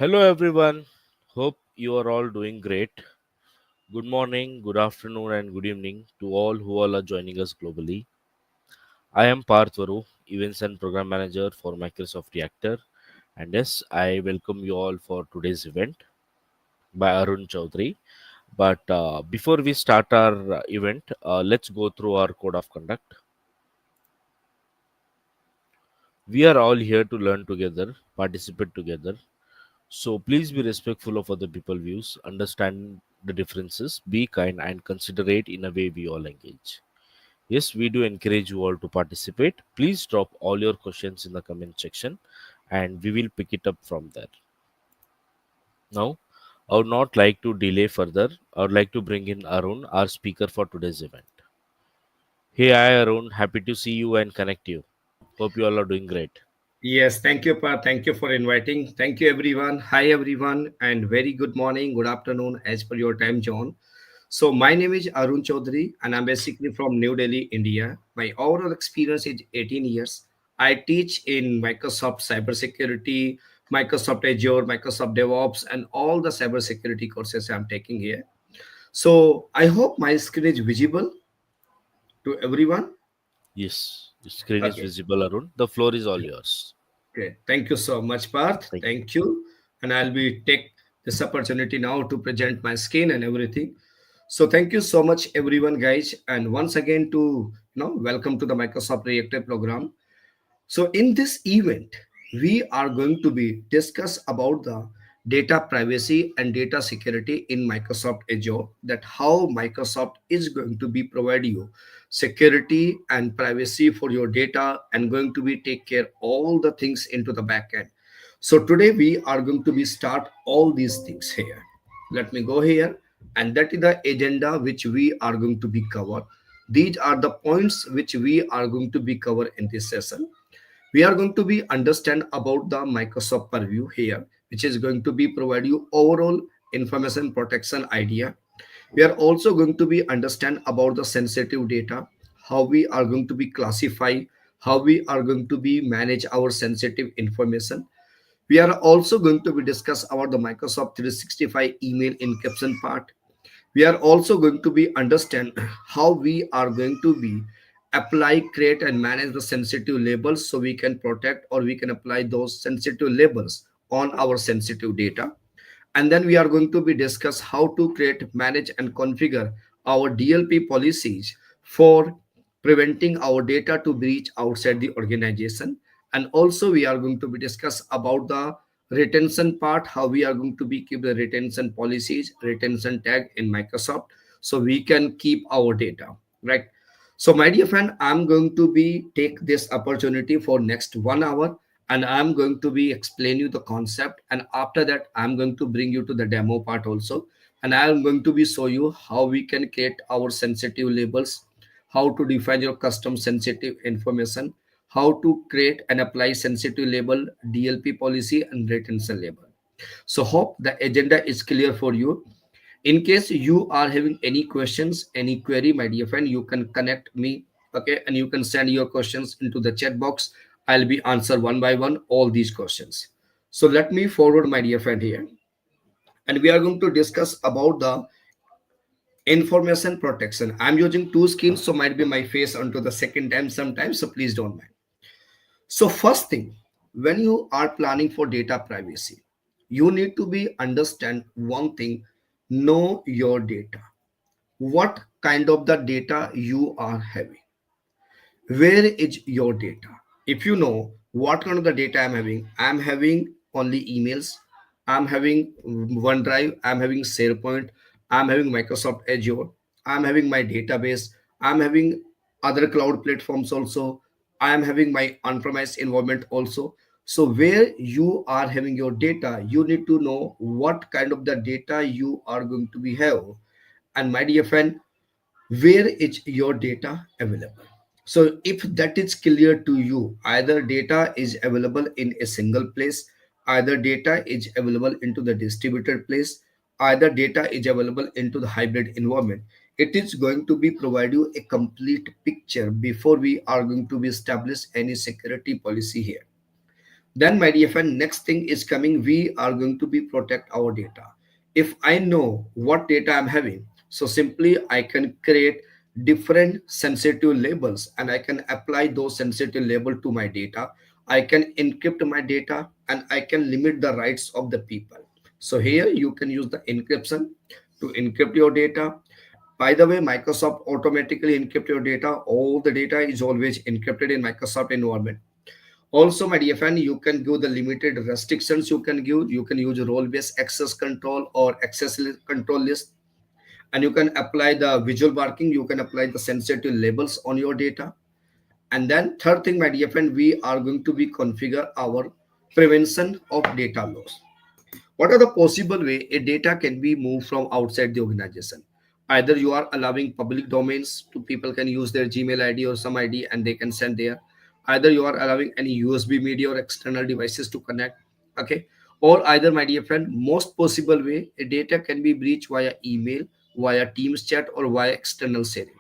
Hello, everyone. Hope you are all doing great. Good morning, good afternoon, and good evening to all are joining us globally. I am Parth Varu, Events and Program Manager for Microsoft Reactor, and yes, I welcome you all for today's event by Arun Chaudhary. But before we start our event, let's go through our code of conduct. We are all here to learn together, participate together. So please be respectful of other people's views, understand the differences, be kind, and considerate in a way we all engage. Yes, we do encourage you all to participate. Please drop all your questions in the comment section and we will pick it up from there. Now, I would not like to delay further. I would like to bring in Arun, our speaker for today's event. Hey, hi Arun, happy to see you and connect you. Hope you all are doing great. Yes, thank you, Pa. Thank you for inviting. Thank you, everyone. Hi, everyone, and very good morning, good afternoon, as per your time, John. So, my name is Arun Chaudhary, and I'm basically from New Delhi, India. My overall experience is 18 years. I teach in Microsoft Cybersecurity, Microsoft Azure, Microsoft DevOps, and all the cybersecurity courses I'm taking here. So, I hope my screen is visible to everyone. Yes, the screen is Okay. visible, Arun. The floor is all yours. Great. Thank you so much, Parth. Thank you. Thank you. And I'll be take this opportunity now to present my skin and everything. So thank you so much, everyone, guys. And once again to welcome to the Microsoft Reactor program. So in this event, we are going to be discuss about the data privacy and data security in Microsoft Azure, that how Microsoft is going to be provide you security and privacy for your data and going to be take care all the things into the backend. So today we are going to be start all these things here. Let me go here, and that is the agenda which we are going to be cover. These are the points which we are going to be cover in this session. We are going to be understand about the Microsoft purview here, which is going to be provide you overall information protection idea. We are also going to be understand about the sensitive data, how we are going to be classify, how we are going to be manage our sensitive information. We are also going to be discuss about the Microsoft 365 email encryption part. We are also going to be understand how we are going to be apply, create, and manage the sensitive labels so we can protect or we can apply those sensitive labels on our sensitive data. And then we are going to be discuss how to create, manage, and configure our DLP policies for preventing our data to breach outside the organization. And also we are going to be discuss about the retention part, how we are going to be keep the retention policies, retention tag in Microsoft, so we can keep our data, right? So my dear friend, I'm going to be take this opportunity for next 1 hour, and I'm going to be explain you the concept, and after that I'm going to bring you to the demo part also, and I'm going to be show you how we can create our sensitive labels, how to define your custom sensitive information, how to create and apply sensitive label, DLP policy, and retention label. So hope the agenda is clear for you. In case you are having any questions, any query, my dear friend, you can connect me, okay, and you can send your questions into the chat box. I'll be answer one by one all these questions. So let me forward, my dear friend, here, and we are going to discuss about the information protection. I'm using two screens, so might be my face onto the second time sometimes, so please don't mind. So first thing, when you are planning for data privacy, you need to be understand one thing: know your data. What kind of the data you are having? Where is your data? If you know what kind of the data I'm having only emails, I'm having OneDrive, I'm having SharePoint, I'm having Microsoft Azure, I'm having my database, I'm having other cloud platforms also, I'm having my on-premise environment also. So where you are having your data, you need to know what kind of the data you are going to be have. And my dear friend, where is your data available? So if that is clear to you, either data is available in a single place, either data is available into the distributed place, either data is available into the hybrid environment, it is going to be provide you a complete picture before we are going to be establish any security policy here. Then, my dear friend, next thing is coming. We are going to be protect our data. If I know what data I'm having, so simply I can create different sensitive labels and I can apply those sensitive label to my data. I can encrypt my data and I can limit the rights of the people. So here you can use the encryption to encrypt your data. By the way, Microsoft automatically encrypt your data. All the data is always encrypted in Microsoft environment. Also, my dear friend, you can give the limited restrictions you can give. You can use role-based access control or control list, and you can apply the visual marking. You can apply the sensitive labels on your data. And then third thing, my dear friend, we are going to be configure our prevention of data loss. What are the possible way a data can be moved from outside the organization? Either you are allowing public domains to people can use their Gmail ID or some ID and they can send there. Either you are allowing any USB media or external devices to connect. Okay. Or either, my dear friend, most possible way a data can be breached via email, via Teams chat, or via external sharing.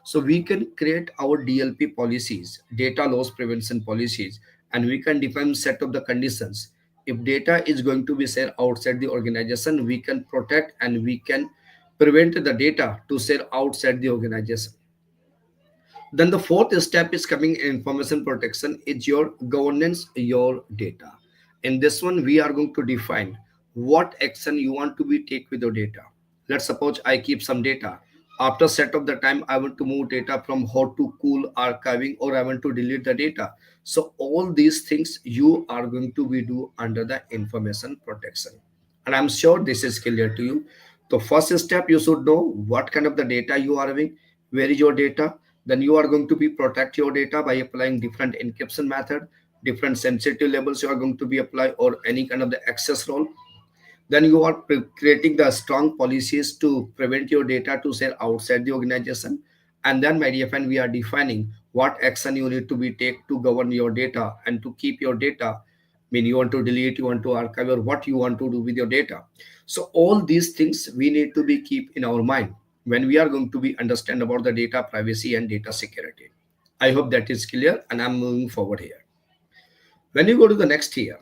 So we can create our DLP policies, data loss prevention policies, and we can define set of the conditions. If data is going to be shared outside the organization, we can protect and we can prevent the data to share outside the organization. Then the fourth step is coming in information protection is your governance your data. In this one, we are going to define what action you want to be take with your data. Let's suppose I keep some data. After set of the time, I want to move data from hot to cool archiving or I want to delete the data. So all these things you are going to be do under the information protection. And I'm sure this is clear to you. The first step, you should know what kind of the data you are having, where is your data. Then you are going to be protect your data by applying different encryption method, different sensitive labels you are going to be apply or any kind of the access role. Then you are creating the strong policies to prevent your data to share outside the organization. And then, my dear friend, we are defining what action you need to be take to govern your data and to keep your data. I mean, you want to delete, you want to archive, or what you want to do with your data. So all these things we need to be keep in our mind when we are going to be understand about the data privacy and data security. I hope that is clear, and I'm moving forward here. When you go to the next here,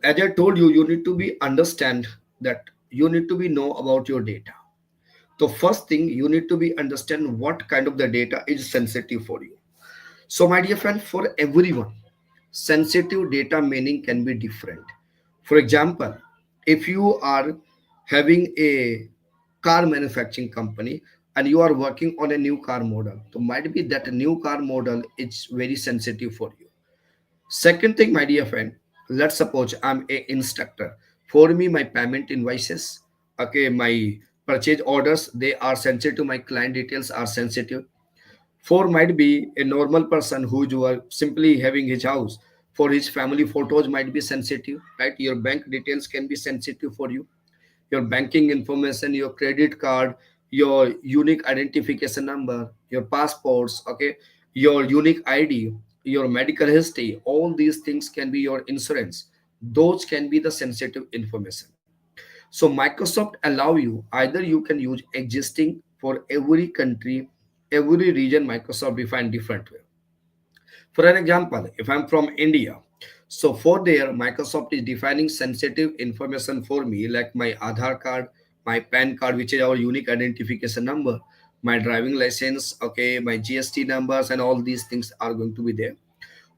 as I told you, you need to be understand that you need to be know about your data. The first thing you need to be understand what kind of the data is sensitive for you. So, my dear friend, for everyone, sensitive data meaning can be different. For example, if you are having a car manufacturing company and you are working on a new car model, so might be that new car model is very sensitive for you. Second thing, my dear friend, let's suppose I'm a instructor. For me, my payment invoices, okay, my purchase orders, they are sensitive. My client details are sensitive. For might be a normal person who you are simply having his house. For his family photos might be sensitive, right? Your bank details can be sensitive for you, your banking information, your credit card, your unique identification number, your passports, okay, your unique ID, your medical history, all these things can be your insurance. Those can be the sensitive information. So Microsoft allow you either you can use existing for every country, every region. Microsoft define different way. For an example, if I'm from India, so for there, Microsoft is defining sensitive information for me, like my Aadhaar card, my PAN card, which is our unique identification number, my driving license, okay, my GST numbers, and all these things are going to be there.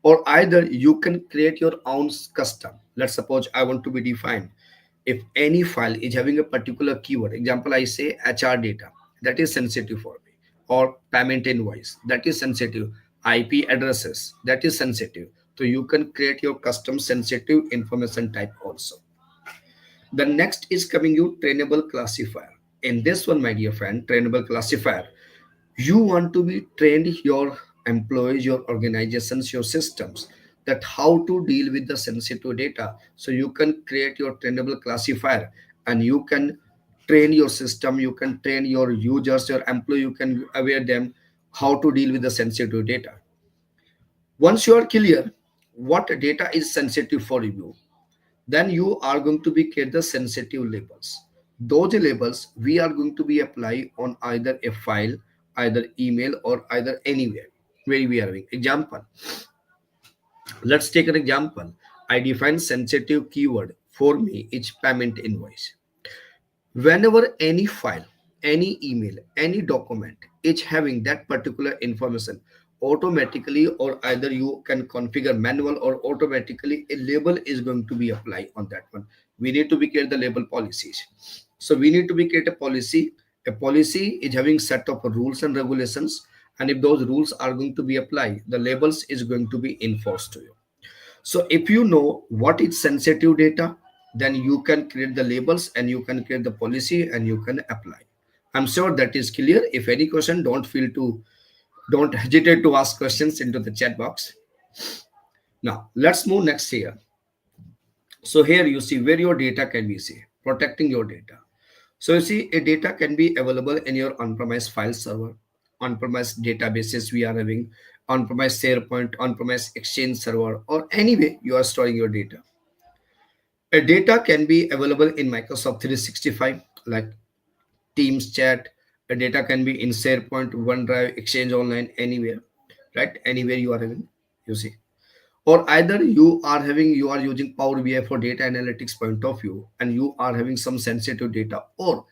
Or either you can create your own custom. Let's suppose I want to be defined. If any file is having a particular keyword, example, I say HR data, that is sensitive for me, or payment invoice, that is sensitive, IP addresses, that is sensitive. So you can create your custom sensitive information type also. The next is coming you trainable classifier. In this one, my dear friend, trainable classifier, you want to be trained your employees, your organizations, your systems, that how to deal with the sensitive data. So you can create your trainable classifier and you can train your system, you can train your users, your employee, you can aware them how to deal with the sensitive data. Once you are clear what data is sensitive for you, then you are going to be create the sensitive labels. Those labels we are going to be apply on either a file, either email, or either anywhere where we are having example. Let's take an example. I define sensitive keyword for me is payment invoice. Whenever any file, any email, any document is having that particular information, automatically or either you can configure manual or automatically a label is going to be applied on that one. We need to be create the label policies. So we need to be create a policy. A policy is having set of rules and regulations, and if those rules are going to be applied, the labels is going to be enforced to you. So if you know what is sensitive data, then you can create the labels and you can create the policy and you can apply. I'm sure that is clear. If any question, don't hesitate to ask questions into the chat box. Now let's move next here. So here you see where your data can be see, protecting your data. So you see a data can be available in your on-premise file server, on-premise databases we are having, on-premise SharePoint, on-premise Exchange server, or anyway you are storing your data. A data can be available in Microsoft 365 like Teams chat. A data can be in SharePoint, OneDrive, Exchange Online, anywhere, right? Anywhere you are having, you see. Or either you are using Power BI for data analytics point of view, and you are having some sensitive data, or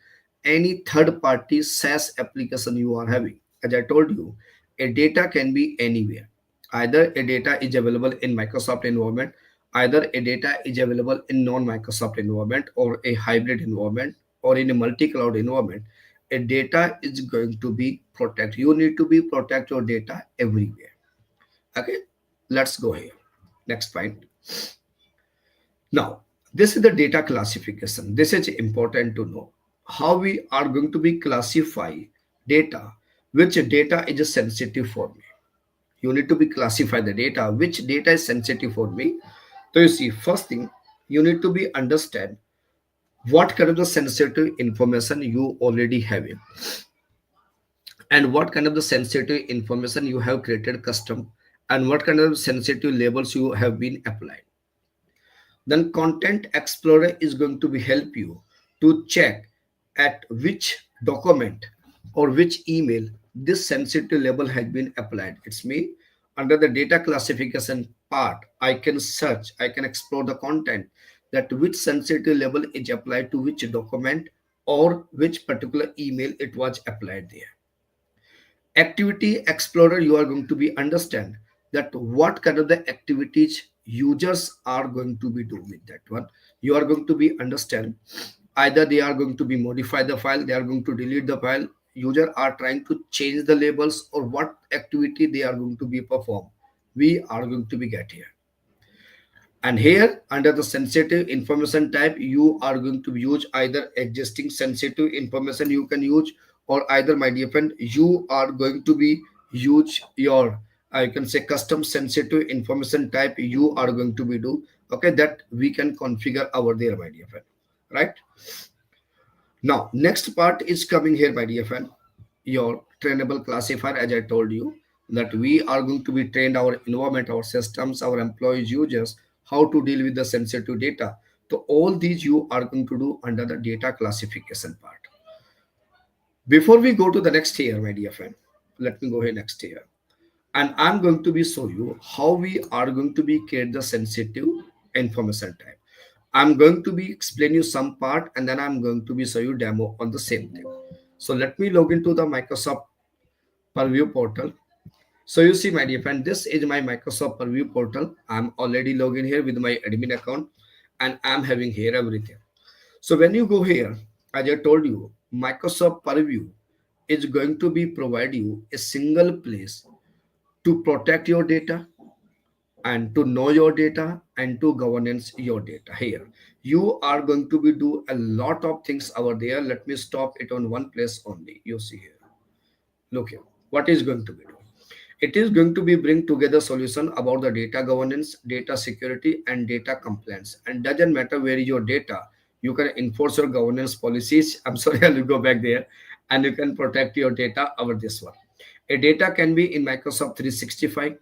any third party SaaS application you are having. As I told you, a data can be anywhere. Either a data is available in Microsoft environment, either a data is available in non-Microsoft environment or a hybrid environment or in a multi-cloud environment. A data is going to be protected. You need to be protect your data everywhere. Okay, let's go here. Next point. Now, this is the data classification. This is important to know how we are going to be classify data, which data is sensitive for me. You need to be classify the data, which data is sensitive for me. So you see, first thing, you need to be understand what kind of the sensitive information you already have in, and what kind of the sensitive information you have created custom, and what kind of sensitive labels you have been applied. Then content explorer is going to be help you to check at which document or which email this sensitive label has been applied. It's me. Under the data classification part, I can search, I can explore the content that which sensitive label is applied to which document or which particular email it was applied there. Activity explorer, you are going to be understand that what kind of the activities users are going to be doing with that one. You are going to be understand either they are going to be modify the file, they are going to delete the file, user are trying to change the labels, or what activity they are going to be perform, we are going to be get here. And here under the sensitive information type, you are going to use either existing sensitive information you can use, or either my dear friend, you are going to be use your, I can say custom sensitive information type you are going to be do. Okay, that we can configure over there, my dear friend. Right now, next part is coming here, my dear friend. Your trainable classifier, as I told you, that we are going to be trained our environment, our systems, our employees, users, how to deal with the sensitive data. So all these you are going to do under the data classification part. Before we go to the next here, my dear friend, let me go here next here. And I'm going to be show you how we are going to be create the sensitive information type. I'm going to be explain you some part, and then I'm going to be show you demo on the same thing. So let me log into the Microsoft Purview portal. So you see, my dear friend, this is my Microsoft Purview portal. I'm already logged in here with my admin account, and I'm having here everything. So when you go here, as I told you, Microsoft Purview is going to be provide you a single place to protect your data and to know your data and to governance your data. Here you are going to be do a lot of things over there. Let me stop it on one place only. You see here, look here, what is going to be done. It is going to be bring together solution about the data governance, data security, and data compliance. And doesn't matter where is your data, you can enforce your governance policies. I'm sorry, I'll go back there, and you can protect your data over this one. A data can be in Microsoft 365.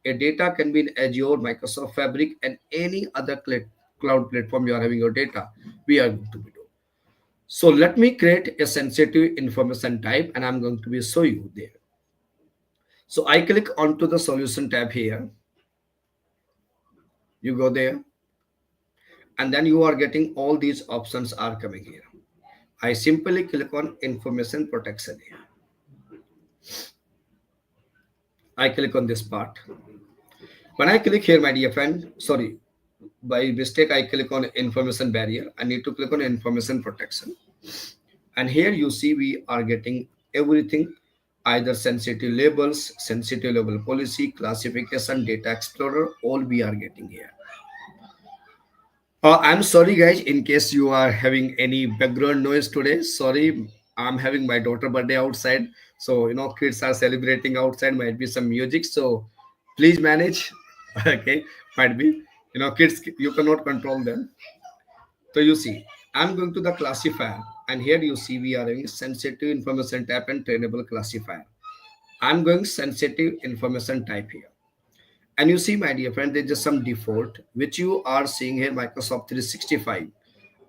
A data can be in Azure, Microsoft Fabric, and any other cloud platform you are having your data. We are going to be doing. So let me create a sensitive information type, and I'm going to be show you there. So I click onto the solution tab here. You go there. and then you are getting all these options are coming here. I simply click on information protection here. I click on this part. When I click here, my dear friend, sorry, by mistake I click on information barrier. I need to click on information protection. And here you see we are getting everything, either sensitive labels, sensitive label policy, classification, data explorer, all we are getting here. I'm sorry, guys, in case you are having any background noise today. Sorry, I'm having my daughter birthday outside. So, kids are celebrating outside, might be some music. So, please manage. Okay, might be. Kids, you cannot control them. So, you see, I'm going to the classifier. And here you see we are having sensitive information type and trainable classifier. I'm going sensitive information type here. And you see, my dear friend, there's just some default, which you are seeing here, Microsoft 365.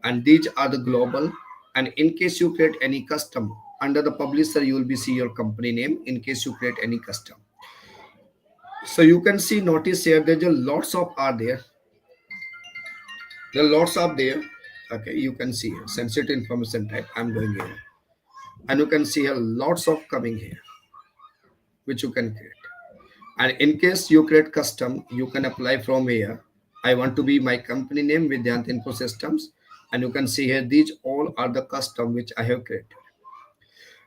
And these are the global. And in case you create any custom, under the publisher, you will be see your company name in case you create any custom. So you can see, notice here, there's a lots of are there. There are lots of there. Okay, you can see here, sensitive information type. I'm going here. And you can see here, lots of coming here, which you can create. And in case you create custom, you can apply from here. I want to be my company name with the Info Systems. And you can see here, these all are the custom which I have created.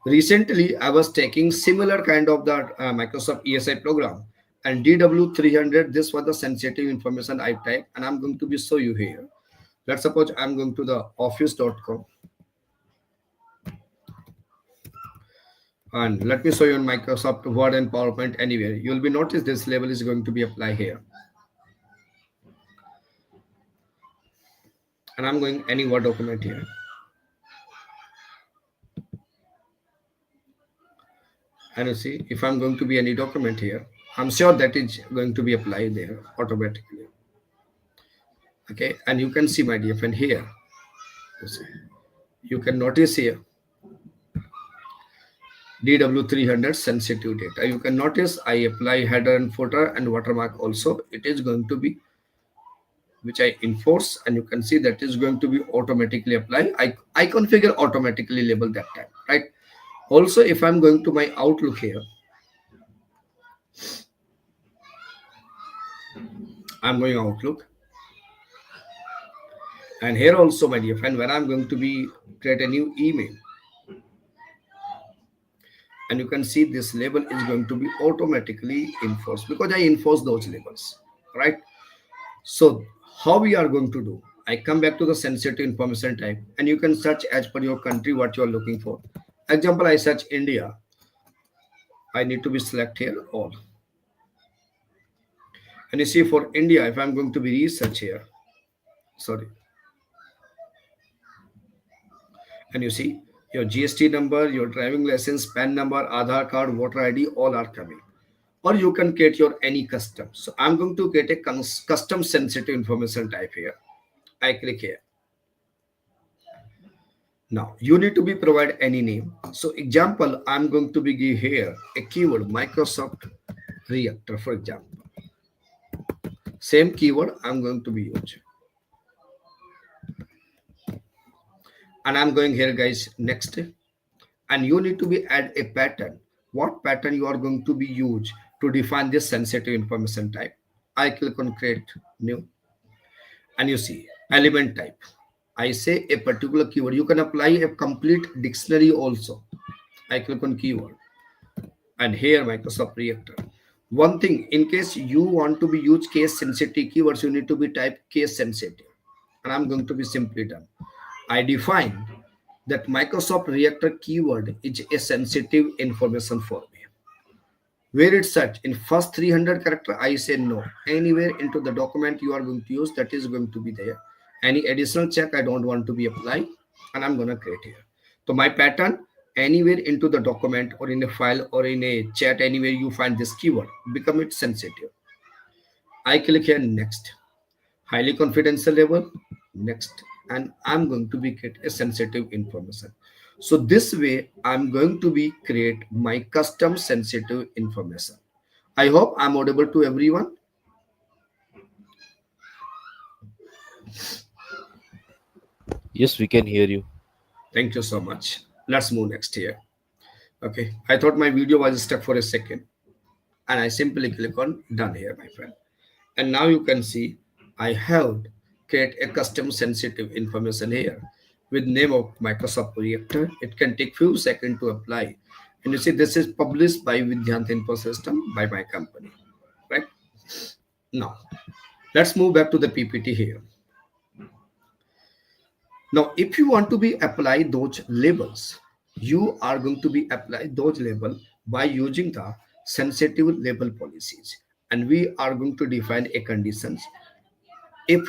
Recently, I was taking similar kind of the Microsoft ESI program. And DW300, this was the sensitive information I typed. And I'm going to be show you here. Let's suppose I'm going to the office.com. And let me show you on Microsoft Word and PowerPoint anywhere. You will be notice this level is going to be applied here. And I'm going any Word document here. And you see, if I'm going to be any document here, I'm sure that is going to be applied there automatically. Okay, and you can see, my dear friend, here. You can notice here DW300 sensitive data. You can notice I apply header and footer and watermark also. It is going to be, which I enforce, and you can see that is going to be automatically applied. I configure automatically label that time, right? Also, if I'm going to my Outlook here, I'm going Outlook. And here also, my dear friend, when I'm going to be create a new email, and you can see this label is going to be automatically enforced because I enforce those labels, right? So how we are going to do? I come back to the sensitive information type, and you can search as per your country what you are looking for. Example, I search India. I need to be select here all. And you see for India, if I'm going to be research here, sorry. And you see your GST number, your driving license, PAN number, Aadhaar card, voter ID, all are coming. Or you can create your any custom. So I'm going to create a custom sensitive information type here. I click here. Now you need to be provide any name. So example, I'm going to be give here a keyword Microsoft Reactor, for example. Same keyword I'm going to be use. And I'm going here, guys, next. And you need to be add a pattern. What pattern you are going to be use to define this sensitive information type? I click on create new. And you see element type. I say a particular keyword. You can apply a complete dictionary also. I click on keyword. And here Microsoft Reactor. One thing, in case you want to be use case sensitive keywords, you need to be type case sensitive. And I'm going to be simply done. I define that Microsoft Reactor keyword is a sensitive information for me. Where it's such in first 300 character, I say no. Anywhere into the document you are going to use, that is going to be there. Any additional check I don't want to be applied, and I'm going to create here. So my pattern, anywhere into the document or in a file or in a chat, anywhere you find this keyword, become it sensitive. I click here next. Highly confidential level, next. And I'm going to be create a sensitive information. So this way I'm going to be create my custom sensitive information. I hope I'm audible to everyone. Yes, we can hear you. Thank you so much. Let's move next here. Okay, I thought my video was stuck for a second, and I simply click on done here, my friend. And now you can see I have create a custom sensitive information here with name of Microsoft Reactor. It can take few seconds to apply. And you see this is published by Vidyant Info System by my company. Right? Now let's move back to the PPT here. Now if you want to be apply those labels, you are going to be apply those label by using the sensitive label policies. And we are going to define a conditions. If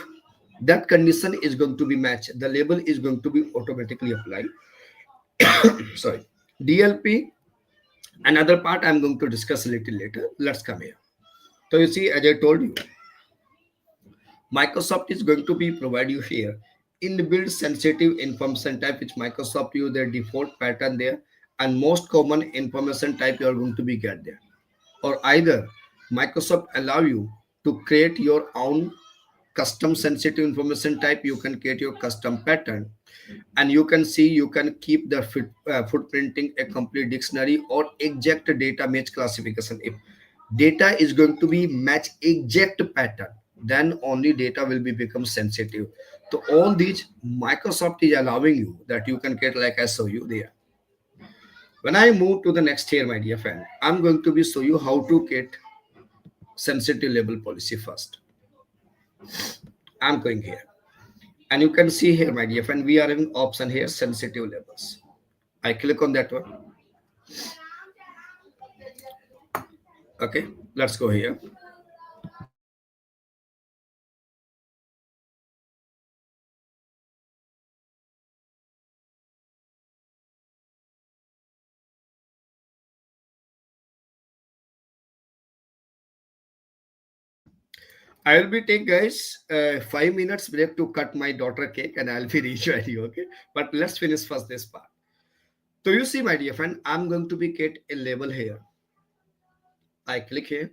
that condition is going to be matched, the label is going to be automatically applied. Sorry. DLP, another part I'm going to discuss a little later. Let's come here. So you see, as I told you, Microsoft is going to be provide you here inbuilt sensitive information type, which Microsoft use their default pattern there, and most common information type you are going to be get there. Or either Microsoft allow you to create your own custom sensitive information type. You can create your custom pattern, and you can see you can keep the footprinting a complete dictionary or exact data match classification. If data is going to be match exact pattern, then only data will be become sensitive. So all these Microsoft is allowing you that you can get, like I show you there. When I move to the next here, my dear friend, I'm going to be show you how to get sensitive label policy first. I'm going here. And you can see here, my dear friend, we are having option here, sensitive labels. I click on that one. Okay, let's go here. I will be take guys 5 minutes break to cut my daughter cake, and I'll be rejoining you. Okay, but let's finish first this part. So you see, my dear friend, I'm going to be get a label here. I click here,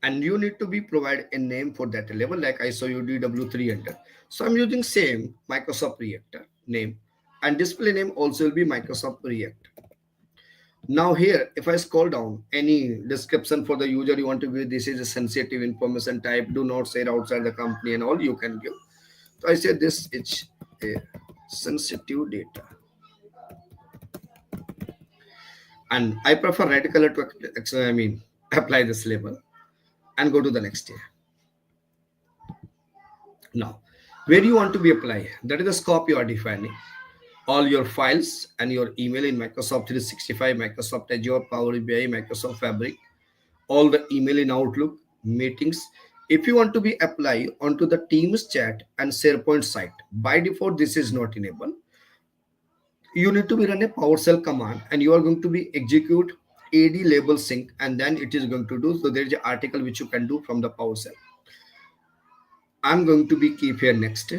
and you need to be provide a name for that label. Like I saw you DW3 enter. So I'm using same Microsoft Reactor name, and display name also will be Microsoft React. Now here, if I scroll down, any description for the user you want to give, this is a sensitive information type, do not share outside the company and all you can give. So I say this is a sensitive data. And I prefer red color to apply this label and go to the next here. Now, where you want to be applied, that is the scope you are defining. All your files and your email in Microsoft 365, Microsoft Azure, Power BI, Microsoft Fabric, all the email in Outlook, meetings. If you want to be apply onto the Teams chat and SharePoint site, by default this is not enabled. You need to be run a PowerShell command, and you are going to be execute AD label sync, and then it is going to do. So there is an article which you can do from the PowerShell. I'm going to be keep here next,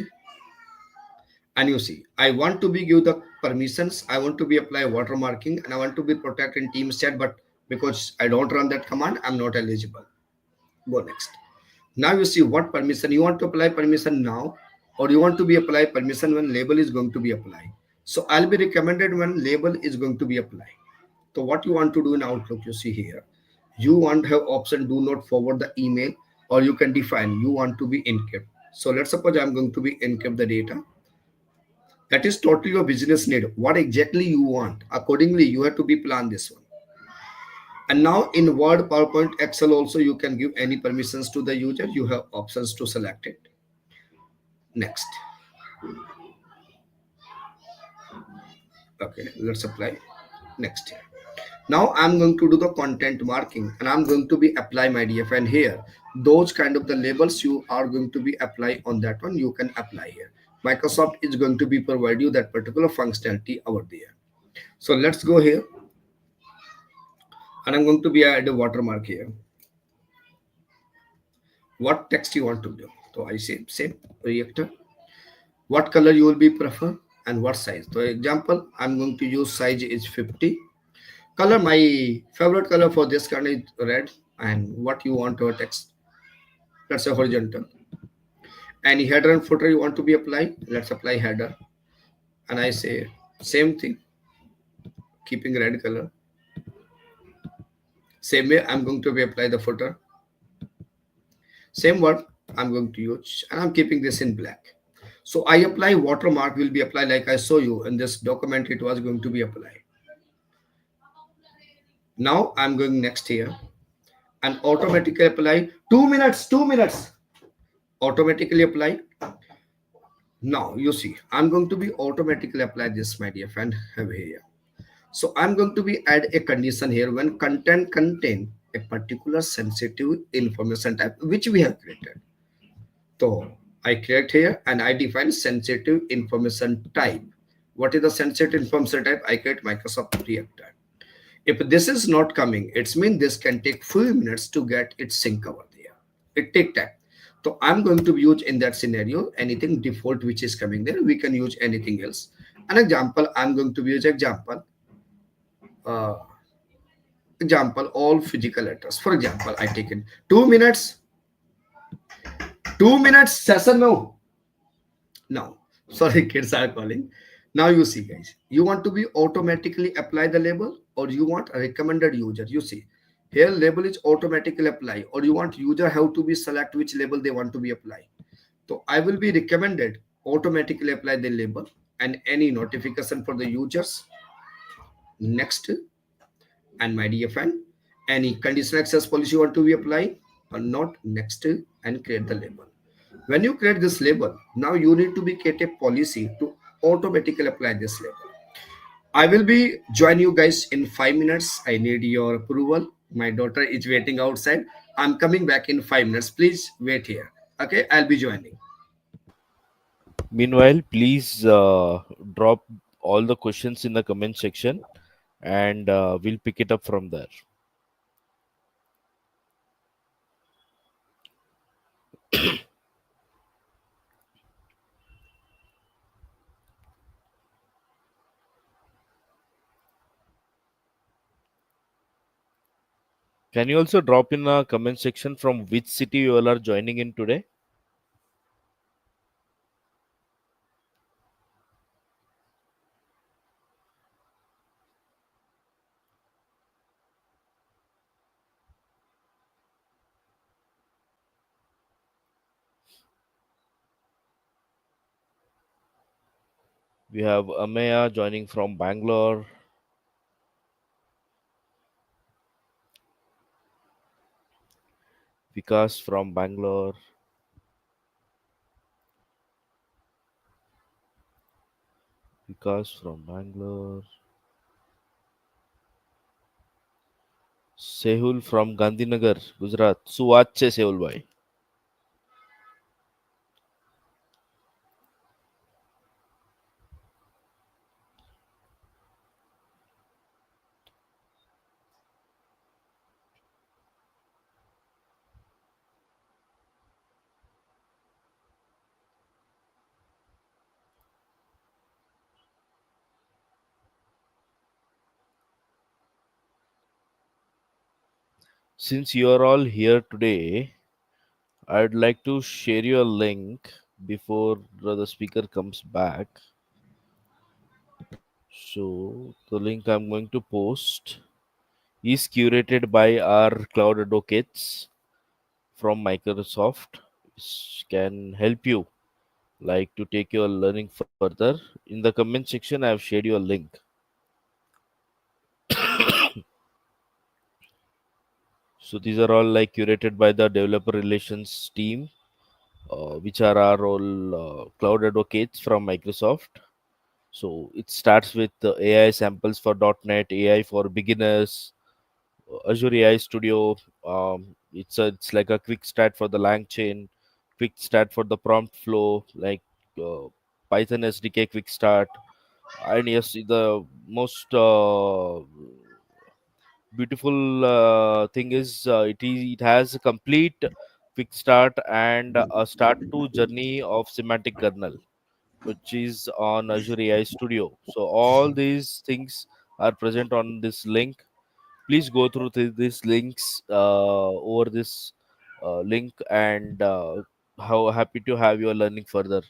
and you see I want to be give the permissions. I want to be apply watermarking, and I want to be protect in Teams chat, but because I don't run that command, I'm not eligible. Go next. Now you see what permission you want to apply permission now, or you want to be apply permission when label is going to be applied. So I'll be recommended when label is going to be applied. So what you want to do in Outlook, you see here, you want to have option do not forward the email, or you can define you want to be encrypt. So let's suppose I'm going to be encrypt the data. That is totally your business need. What exactly you want, accordingly you have to be plan this one. And now in Word, PowerPoint, Excel also you can give any permissions to the user. You have options to select it. Next. Okay, let's apply. Next. Now I'm going to do the content marking, and I'm going to be apply my DFN here. Those kind of the labels you are going to be apply on that one, you can apply here. Microsoft is going to be provide you that particular functionality over there. So let's go here, and I'm going to be add a watermark here. What text you want to do? So I say same reactor. What color you will be prefer and what size. So example, I'm going to use size is 50. Color, my favorite color for this kind is red. And what you want to text, let's say horizontal. Any header and footer you want to be applied, let's apply header. And I say same thing, keeping red color. Same way I'm going to be apply the footer. Same word I'm going to use, and I'm keeping this in black. So I apply watermark will be applied like I show you in this document. It was going to be applied. Now I'm going next here and automatically apply 2 minutes. 2 minutes automatically apply. Now you see I'm going to be automatically apply this, my dear friend, have here. So I'm going to be add a condition here when content contain a particular sensitive information type which we have created. So I create here and I define sensitive information type. What is the sensitive information type? I create Microsoft Reactor. If this is not coming, it's mean this can take few minutes to get its sync over there. It take time. So I'm going to use in that scenario anything default which is coming there. We can use anything else. An example, I'm going to use example. Uh, Example all physical letters. For example, I take in 2 minutes. 2 minutes session no. Now, sorry, kids are calling. Now you see, guys, you want to be automatically apply the label or you want a recommended user. You see, here label is automatically apply or you want user have to be select which label they want to be apply. So I will be recommended automatically apply the label and any notification for the users. Next, and my dear friend, any conditional access policy you want to be apply or not. Next, and create the label. When you create this label, now you need to be create a policy to automatically apply this label. I will be join you guys in 5 minutes. I need your approval. My daughter is waiting outside. I'm coming back in 5 minutes. Please wait here. Okay, I'll be joining. Meanwhile, please drop all the questions in the comment section, and we'll pick it up from there. Can you also drop in a comment section from which city you all are joining in today? We have Ameya joining from Bangalore, Vikas from Bangalore, Vikas from Bangalore, Sehul from Gandhinagar, Gujarat. શું છે સેહુલભાઈ? Since you are all here today, I'd like to share you a link before the speaker comes back. So the link I'm going to post is curated by our cloud advocates from Microsoft, which can help you like to take your learning further. In the comment section, I have shared you a link. So these are all like curated by the developer relations team, which are our all cloud advocates from Microsoft. So it starts with AI samples for .NET, AI for beginners, Azure AI Studio. It's like a quick start for the lang chain, quick start for the prompt flow, like uh, Python SDK quick start, and yes, the most beautiful thing is it has a complete quick start and a start to journey of semantic kernel, which is on Azure AI Studio. So all these things are present on this link. Please go through these links over this link and How happy to have you learning further.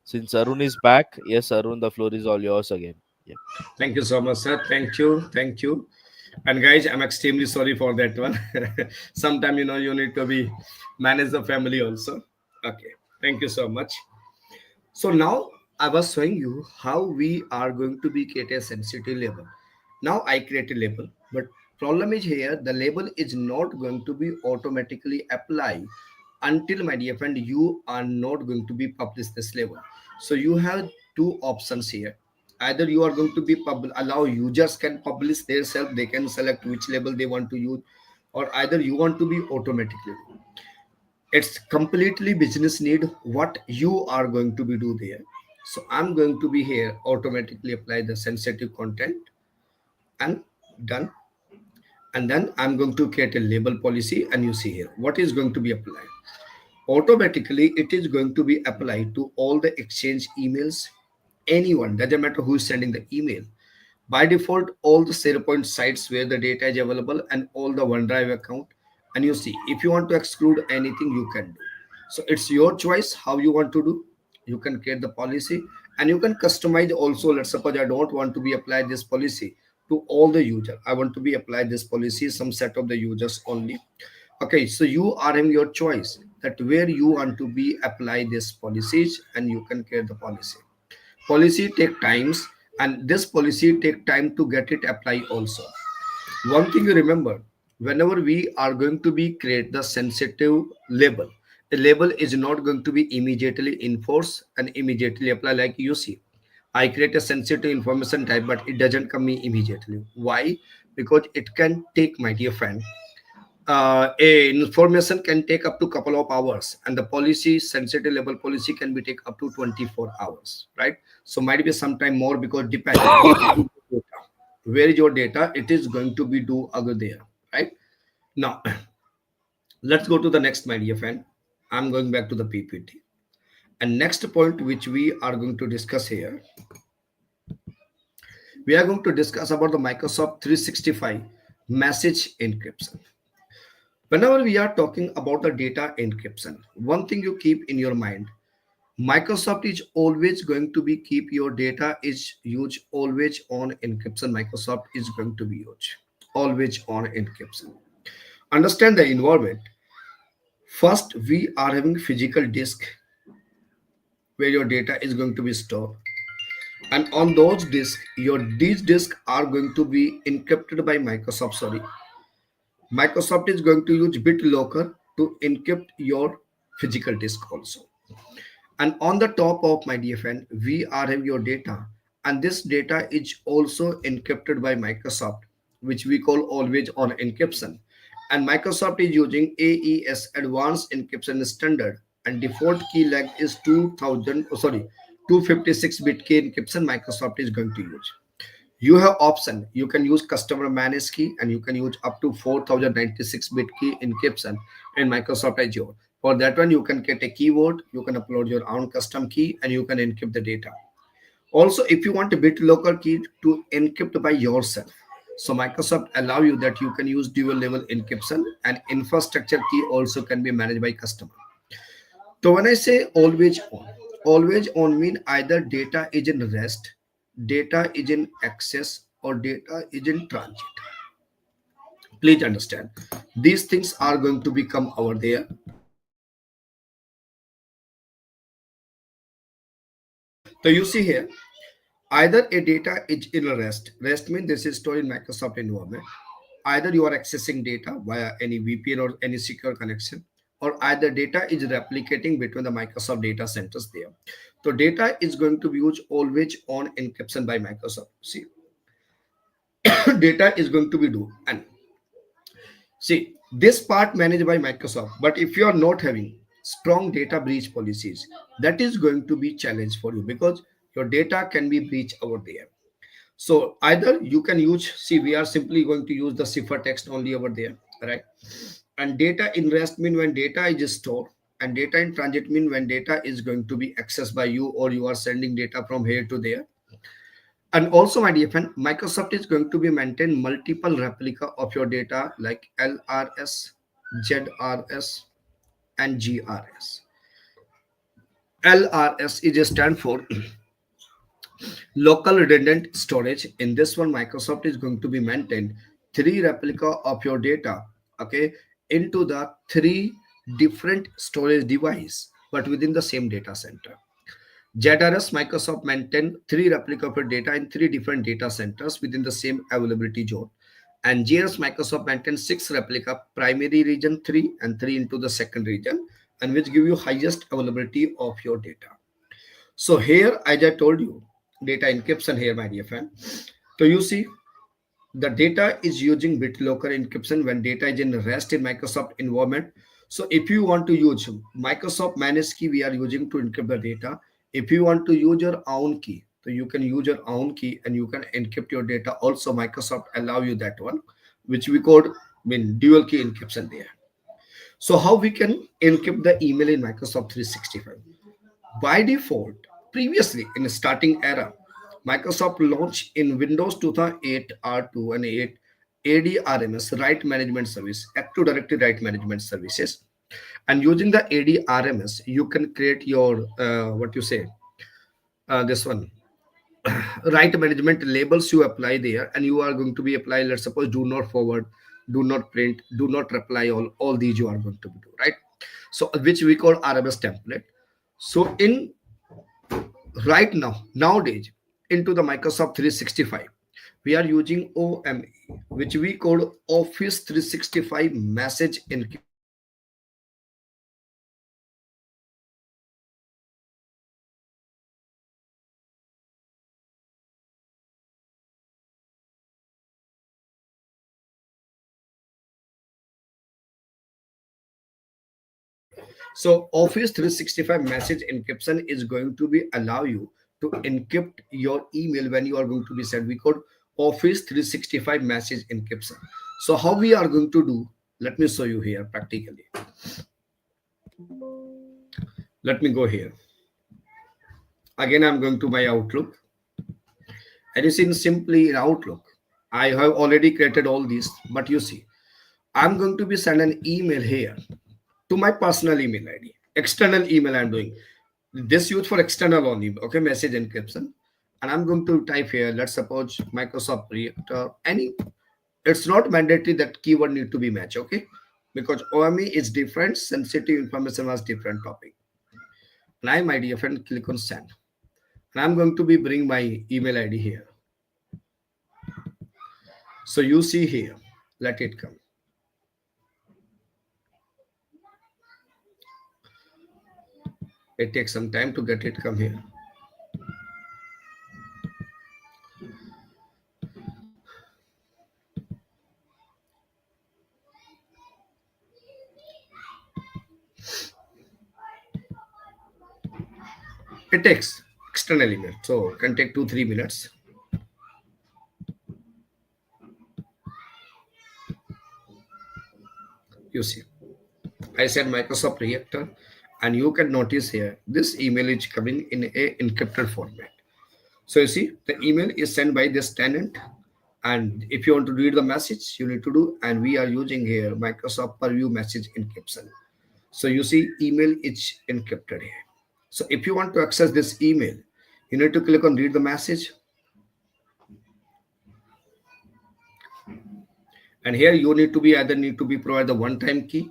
Since Arun is back, yes, Arun, the floor is all yours again. Yeah. Thank you so much, sir. Thank you. Thank you. And guys, I'm extremely sorry for that one. Sometime, you need to be manage the family also. Okay. Thank you so much. So now I was showing you how we are going to be create a sensitive label. Now I create a label, but problem is here the label is not going to be automatically applied until, my dear friend, you are not going to be publish this label. So you have two options here. Either you are going to be allow users can publish their self, they can select which label they want to use, or either you want to be automatically. It's completely business need what you are going to be do there. So I'm going to be here automatically apply the sensitive content and done. And then I'm going to create a label policy, and you see here what is going to be applied. Automatically it is going to be applied to all the exchange emails. Anyone, doesn't matter who is sending the email. By default, all the SharePoint sites where the data is available and all the OneDrive account. And you see, if you want to exclude anything, you can do. So it's your choice how you want to do. You can create the policy and you can customize also. Let's suppose I don't want to be apply this policy to all the user. I want to be apply this policy some set of the users only. Okay, so you are having your choice that where you want to be apply this policies, and you can create the policy. Policy take times, and this policy take time to get it apply also. One thing you remember, whenever we are going to be create the sensitive label, the label is not going to be immediately enforced and immediately apply. Like you see, I create a sensitive information type, but it doesn't come me immediately. Why? Because it can take, my dear friend, a information can take up to couple of hours, and the policy sensitive level policy can be take up to 24 hours, right? So might be sometime more because depend where is your data, it is going to be do over there, right? Now let's go to the next, my dear friend. I'm going back to the PPT, and next point which we are going to discuss here, we are going to discuss about the Microsoft 365 message encryption. Whenever we are talking about the data encryption, one thing you keep in your mind, Microsoft is always going to be keep your data is huge always on encryption. Microsoft is going to be huge always on encryption. Understand the environment. First, we are having physical disk where your data is going to be stored, and on those disks, these disks are going to be encrypted by Microsoft. Sorry, Microsoft is going to use BitLocker to encrypt your physical disk also. And on the top of, my dear friend, we are having your data, and this data is also encrypted by Microsoft, which we call always on encryption. And Microsoft is using AES advanced encryption standard, and default key length is 2000, 256 bit key encryption Microsoft is going to use. You have option, you can use customer managed key, and you can use up to 4096 bit key encryption in Microsoft Azure. For that one, you can get a keyword, you can upload your own custom key, and you can encrypt the data. Also, if you want a BitLocker key to encrypt by yourself, so Microsoft allow you that you can use dual level encryption, and infrastructure key also can be managed by customer. So when I say always on mean either data is in rest, data is in access, or data is in transit. Please understand, these things are going to become over there. So you see here, either a data is in a rest. Rest means this is stored in Microsoft environment. Either you are accessing data via any VPN or any secure connection, or either data is replicating between the Microsoft data centers there. So data is going to be used always on encryption by Microsoft. See, data is going to be do, and see, this part managed by Microsoft. But if you are not having strong data breach policies, that is going to be challenge for you, because your data can be breached over there. So either you can use, see, we are simply going to use the cipher text only over there, right? And data in rest mean when data is stored, and data in transit mean when data is going to be accessed by you, or you are sending data from here to there. And also, my dear friend, Microsoft is going to be maintain multiple replica of your data like LRS, ZRS, and GRS. LRS is a stand for local redundant storage. In this one, Microsoft is going to be maintained three replica of your data, okay, into the three different storage device, but within the same data center. ZRS, Microsoft maintain three replica of your data in three different data centers within the same availability zone. And GRS, Microsoft maintains six replica, primary region three and three into the second region, and which give you highest availability of your data. So here, as I told you, data encryption here, my dear friend. So you see, the data is using BitLocker encryption when data is in rest in Microsoft environment. So if you want to use Microsoft managed key, we are using to encrypt the data. If you want to use your own key, so you can use your own key and you can encrypt your data. Also, Microsoft allow you that one, which we call dual key encryption there. So how we can encrypt the email in Microsoft 365? By default, previously in the starting era, Microsoft launched in Windows 2008 R2 and 8 ADRMS, Right Management Service, Active Directory Right Management Services. And using the ADRMS, you can create your, what you say, this one, right management labels you apply there, and you are going to be apply, let's suppose, do not forward, do not print, do not reply, all these you are going to do, right? So, which we call RMS template. So, in right now nowadays into the Microsoft 365, we are using OME, which we call Office 365 message encryption. So here Office 365 message encryption is going to be allow you to encrypt your email when it is going to be sent by Microsoft to your email device within the same data center. Okay, so Office 365 message encryption is going to be allow you to encrypt your email when you are going to be sent. We call Office 365 message encryption. So how we are going to do? Let me show you here practically. Let me go here. Again, I'm going to my Outlook. And you see, simply in Outlook, I have already created all these, but you see, I'm going to be send an email here to my personal email ID. External email I'm doing. This used for external only, okay, message encryption. And I'm going to type here, let's suppose Microsoft Reactor, any, it's not mandatory that keyword need to be matched, okay? Because OME is different, sensitive information was different topic. And I, my dear friend, click on send. And I'm going to be bring my email ID here. So you see here, let it come. It takes some time to get it come here. It takes external email, so it can take 2-3 minutes. You see, I said Microsoft Reactor, and you can notice here this email is coming in a encrypted format. So you see, the email is sent by this tenant, and if you want to read the message, you need to do. And we are using here Microsoft Purview message encryption. So you see, email is encrypted here. So if you want to access this email, you need to click on read the message. And here you need to be either need to be provide the one-time key,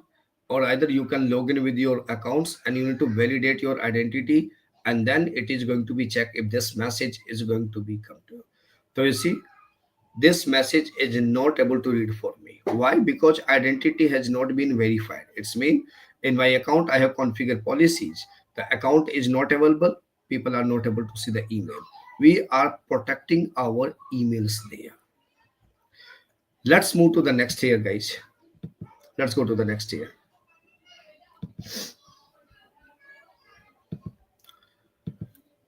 or either you can log in with your accounts and you need to validate your identity, and then it is going to be checked if this message is going to be come to you. So you see, this message is not able to read for me. Why? Because identity has not been verified. It's mean in my account I have configured policies. The account is not available. People are not able to see the email. We are protecting our emails there. Let's move to the next here, guys. Let's go to the next here.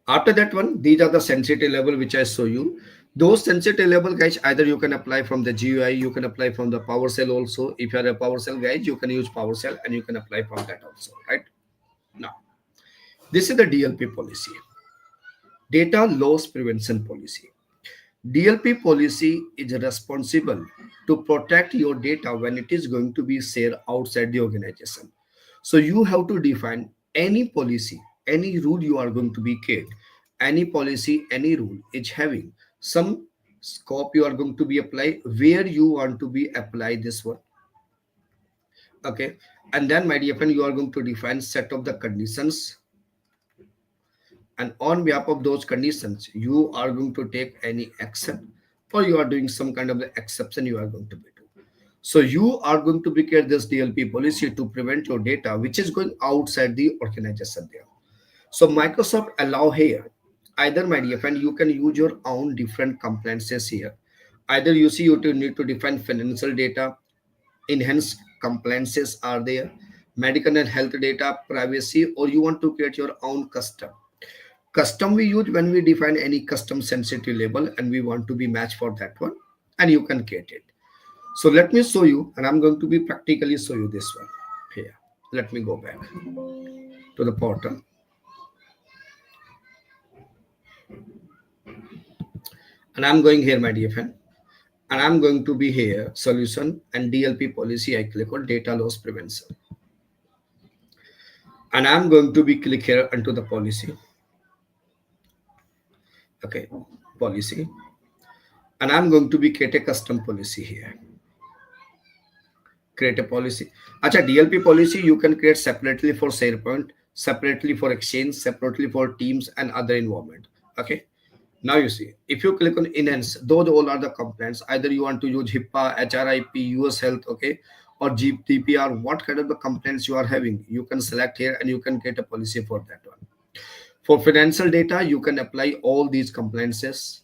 After that one, these are the sensitivity level which I show you. Those sensitivity level, guys, either you can apply from the GUI, you can apply from the PowerShell also. If you are a PowerShell guys, you can use PowerShell and you can apply from that also, right? Now, this is the DLP policy, data loss prevention policy. DLP policy is responsible to protect your data when it is going to be shared outside the organization. So you have to define any policy any rule you are going to be create, any policy, any rule is having some scope you are going to be apply where you want to be apply this one. Okay, and then my dear friend, you are going to define set of the conditions, and on behalf of those conditions you are going to take any action, or you are doing some kind of the exception you are going to be doing. So you are going to be create this DLP policy to prevent your data which is going outside the organization there. So Microsoft allow here either, my dear friend, you can use your own different compliances here. Either you see you to need to define financial data, enhanced compliances are there, medical and health data, privacy, or you want to create your own custom. Custom we use when we define any custom sensitive label and we want to be matched for that one, and you can create it. So let me show you, and I'm going to be practically show you this one here. Let me go back to the portal, and I'm going here, my dear friend, and I'm going to be here solution and DLP policy. I click on data loss prevention, and I'm going to be click here into the policy. Okay, policy, and I'm going to be create a custom policy here. Create a policy. Acha, DLP policy you can create separately for SharePoint, separately for Exchange, separately for Teams and other environment. Okay. Now you see, if you click on enhance, those all are the complaints. Either you want to use HIPAA, HRIP, US Health, okay, or GDPR, what kind of the complaints you are having, you can select here and you can get a policy for that one. For financial data, you can apply all these compliances.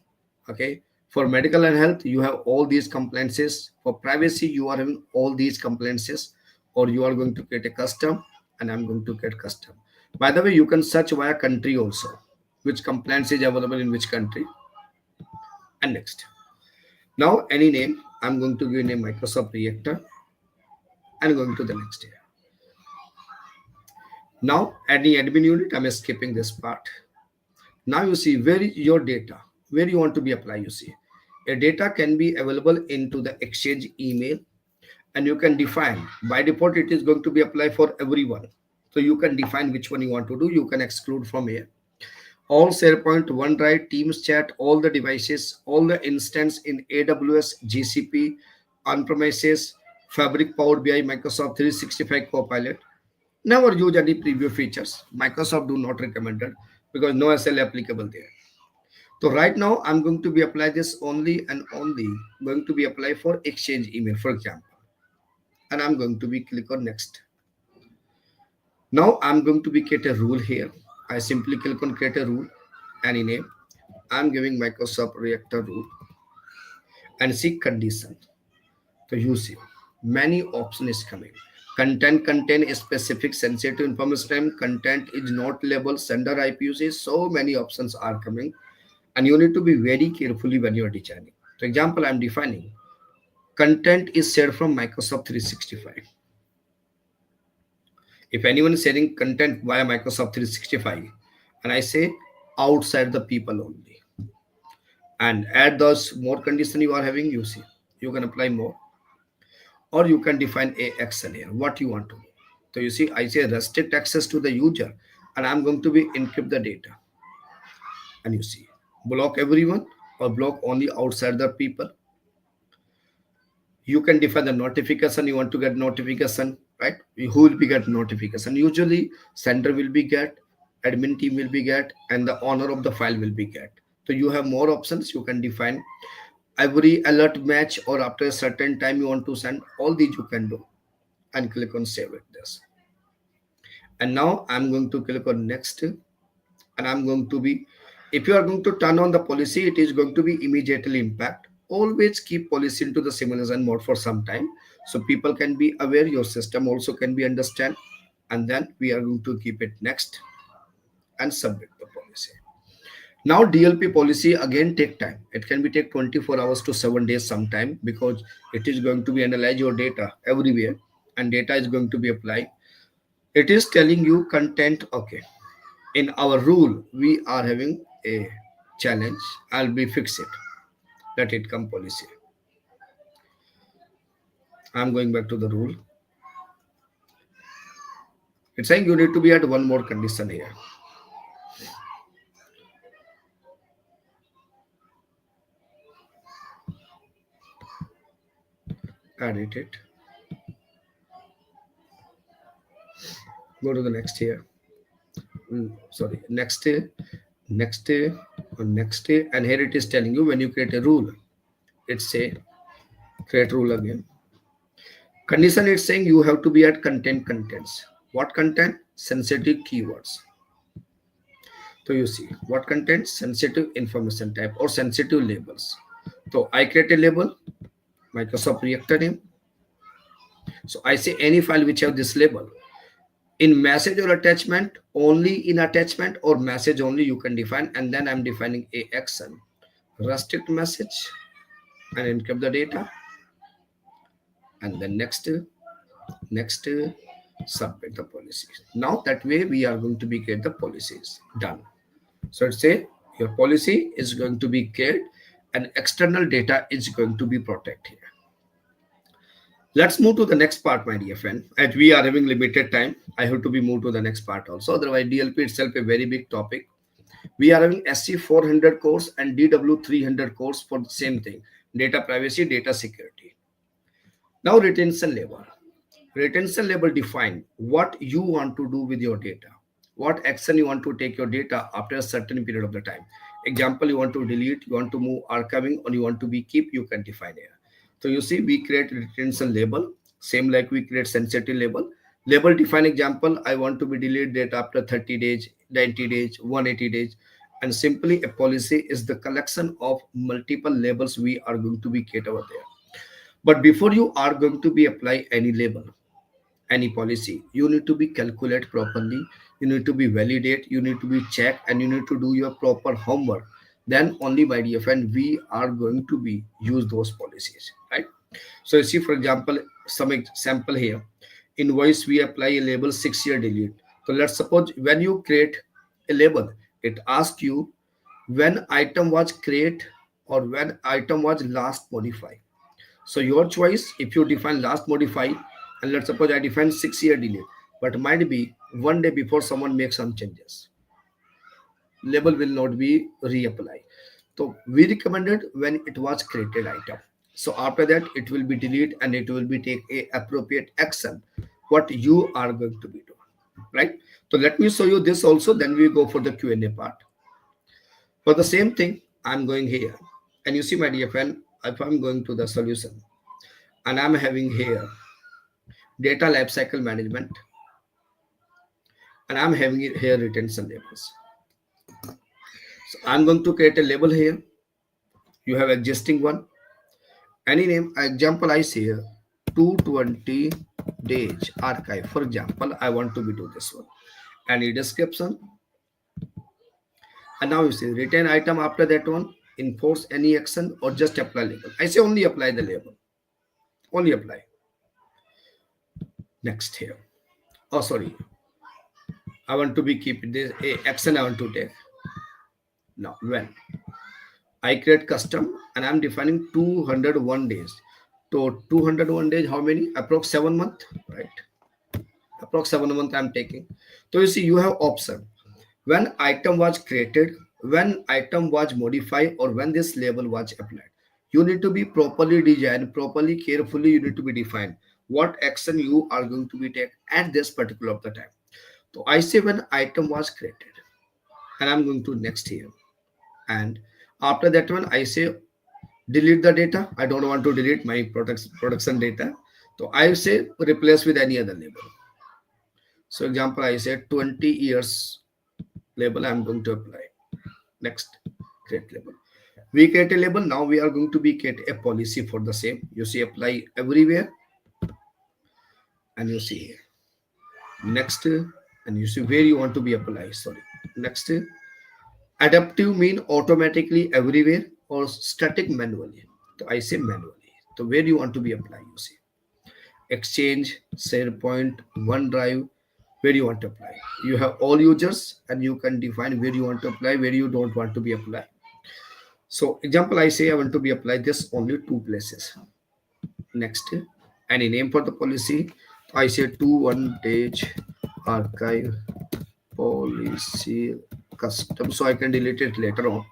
Okay. For medical and health, you have all these compliances. For privacy, you are having all these compliances, or you are going to create a custom, and I'm going to get custom. By the way, you can search via country also, which compliance is available in which country. And next. Now, any name, I'm going to give name Microsoft Reactor and going to the next here. Now, any admin unit, I'm skipping this part. Now you see where is your data, where you want to be apply. You see a data can be available into the Exchange email, and you can define by default it is going to be applied for everyone. So you can define which one you want to do. You can exclude from here all SharePoint, OneDrive, Teams chat, all the devices, all the instance in AWS, GCP, on-premises, Fabric, Power BI, Microsoft 365 Copilot. Never use any preview features. Microsoft do not recommend it because no SL applicable there. So right now I'm going to be apply this only and only going to be apply for Exchange email, for example, and I'm going to be click on next. Now I'm going to be create a rule here. I simply click on create a rule, any name. I'm giving Microsoft Reactor rule and see condition. So you see many option is coming. Content contain a specific sensitive information. Content is not labeled. Sender IP usage. So many options are coming, and you need to be very carefully when you are designing. For example, I'm defining content is shared from Microsoft 365. If anyone is sharing content via Microsoft 365, and I say outside the people only, and add those more condition you are having, you see, you can apply more, or you can define a action here, what you want to do. So you see, I say restrict access to the user, and I'm going to be encrypt the data, and you see, block everyone or block only outside the people. You can define the notification you want to get notification, right? Who will be get notification? Usually sender will be get, admin team will be get, and the owner of the file will be get. So you have more options. You can define every alert match, or after a certain time you want to send, all these you can do, and click on save it this. And now I'm going to click on next, and I'm going to be, if you are going to turn on the policy, it is going to be immediately impact. Always keep policy into the simulation mode for some time, so people can be aware, your system also can be understand, and then we are going to keep it next and submit the policy. Now DLP policy again take time. It can be take 24 hours to 7 days sometime, because it is going to be analyze your data everywhere, and data is going to be applied. It is telling you content. Okay, in our rule we are having a challenge. I'll be fix it. Let it come policy. I'm going back to the rule. It's saying you need to be at one more condition here. edit it, go to the next here. Sorry, next, next, or next, and here it is telling you when you create a rule, it's say create rule again. Condition is saying you have to be at content contents. What content? Sensitive keywords. So you see what content? Sensitive information type or sensitive labels. So I create a label, Microsoft Reactor name. So I say any file which have this label. In message or attachment, only in attachment or message only you can define, and then I'm defining a action. Restrict message and encrypt the data, and then next submit the policies. Now that way we are going to be create the policies done. So let's say your policy is going to be created and external data is going to be protected. Let's move to the next part, my dear friend. As we are having limited time, I have to be moved to the next part also. Otherwise, DLP itself a very big topic. We are having SC 400 course and DW 300 course for the same thing: data privacy, data security. Now, retention level. Retention level define what you want to do with your data, what action you want to take your data after a certain period of the time. Example, you want to delete, you want to move archiving, or you want to be keep, you can define here. So you see we create retention label, same like we create sensitive label. Label define example, I want to be delete data after 30 days, 90 days, 180 days. And simply a policy is the collection of multiple labels we are going to be create over there. But before you are going to be apply any label, any policy, you need to be calculate properly, you need to be validate, you need to be check, and you need to do your proper homework. Then only, by DFN, we are going to be use those policies, right? So you see, for example, some example here. Invoice, we apply a label 6-year delete. So let's suppose when you create a label, it asks you when item was create or when item was last modified. So your choice, if you define last modify, and let's suppose I define 6-year delay, but might be one day before someone makes some changes, label will not be reapply. So we recommended when it was created item. So after that, it will be delete and it will be take a appropriate action. What you are going to be doing, right? So let me show you this also. Then we go for the Q&A part. For the same thing, I'm going here, and you see, my dear friend, if I'm going to the solution, and I'm having here data lifecycle management, and I'm having it here retention labels. So I'm going to create a label here. You have existing one. Any name, example, I say 220 days archive. For example, I want to be do this one. Any description. And now you see retain item after that one. Enforce any action or just apply label. I say only apply the label. Only apply. Next here. Oh, sorry. I want to be keep this action I want to take. Now when I create custom and I'm defining 201 days. So 201 days, how many? Approx 7 months, right? Approx 7 months I'm taking. So you see, you have option. When item was created, when item was modified, or when this label was applied. You need to be properly designed, properly, carefully, you need to be defined. What action you are going to be take at this particular of the time. So I say when item was created, and I'm going to next here. And after that one, I say delete the data. I don't want to delete my production data. So I say replace with any other label. So example, I say 20 years label I'm going to apply. Next, create label. We create a label. Now we are going to be create a policy for the same. You see apply everywhere. And you see here. Next, and you see where you want to be applied. Sorry. Next, adaptive mean automatically everywhere or static manually. So I say manually. So where you want to be applied, you see. Exchange, SharePoint, OneDrive, where you want to apply. You have all users and you can define where you want to apply, where you don't want to be applied. So example, I say I want to be applied this only 2 places. Next, any name for the policy. I say 2 1 page archive policy custom, so I can delete it later on.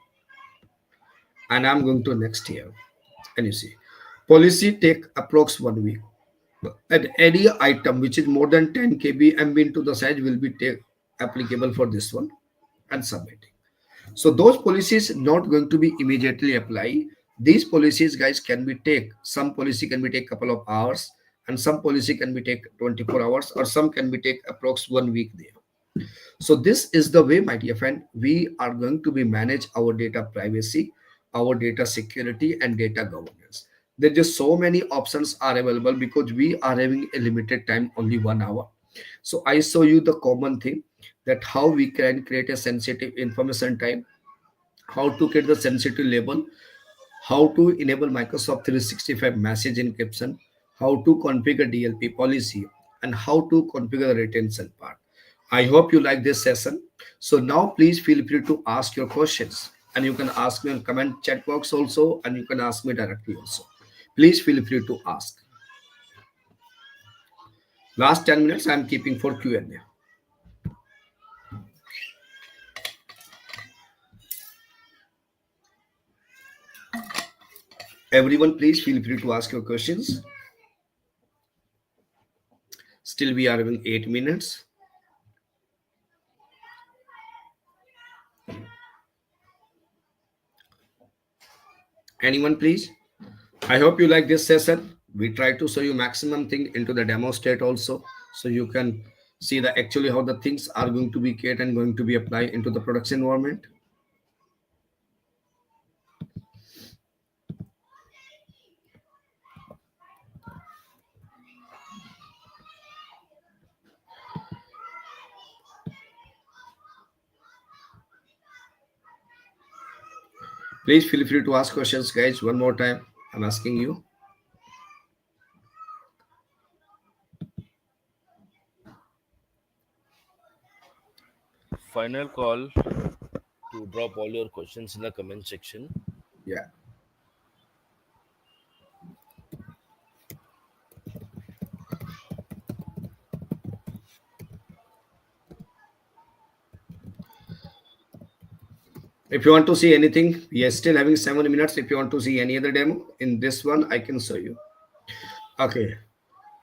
And I'm going to next here, and you see Policy take approx 1 week. And any item which is more than 10 KB MB into the size will be take applicable for this one and submitting. So those policies not going to be immediately apply. These policies, guys, can be take. Some policy can be take couple of hours, and some policy can be take 24 hours, or some can be take approx 1 week there. So this is the way, my dear friend, we are going to be manage our data privacy, our data security, and data governance. There just so many options are available because we are having a limited time, only 1 hour. So I show you the common thing, that how we can create a sensitive information type, how to get the sensitive label, how to enable Microsoft 365 message encryption, how to configure DLP policy, and how to configure the retention part. I hope you like this session. So now please feel free to ask your questions, and you can ask me in comment chat box also, and you can ask me directly also. Please feel free to ask. Last 10 minutes I am keeping for Q&A. Everyone, please feel free to ask your questions. Still we are having 8 minutes. Anyone, please? I hope you like this session. We try to show you maximum thing into the demo state also, so you can see the actually how the things are going to be created and going to be applied into the production environment. Please feel free to ask questions, guys. One more time, I'm asking you. Final call to drop all your questions in the comment section. Yeah. If you want to see anything, we are still having 7 minutes. If you want to see any other demo in this one, I can show you. Okay.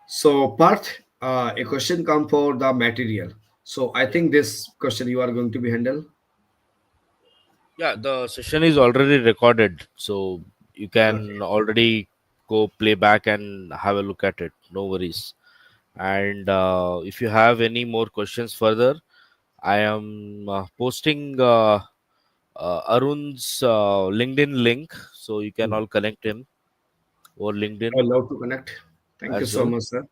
So part a question come for the material. So I Yeah. think this question you are going to be handle. Yeah, the session is already recorded, so you Okay. can already go play back and have a look at it. No worries. And if you have any more questions further, I am posting Arun's LinkedIn link, so you can Hmm. all connect him over I LinkedIn love to connect. Thank you as so well. much, sir.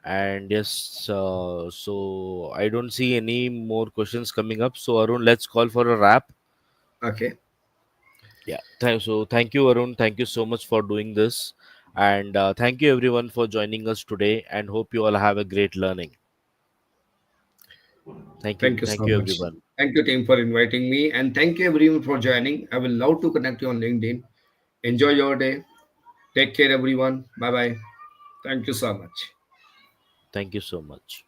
And yes, so I don't see any more questions coming up. So Arun, let's call for a wrap. Okay. Yeah. Thank you, Arun. Thank you so much for doing this, and thank you everyone for joining us today. And hope you all have a great learning. Thank you. Thank you Thank so you, much. everyone. Thank you, team, for inviting me. And thank you, everyone, for joining. I will love to connect you on LinkedIn. Enjoy your day. Take care, everyone. Bye bye. Thank you so much. Thank you so much.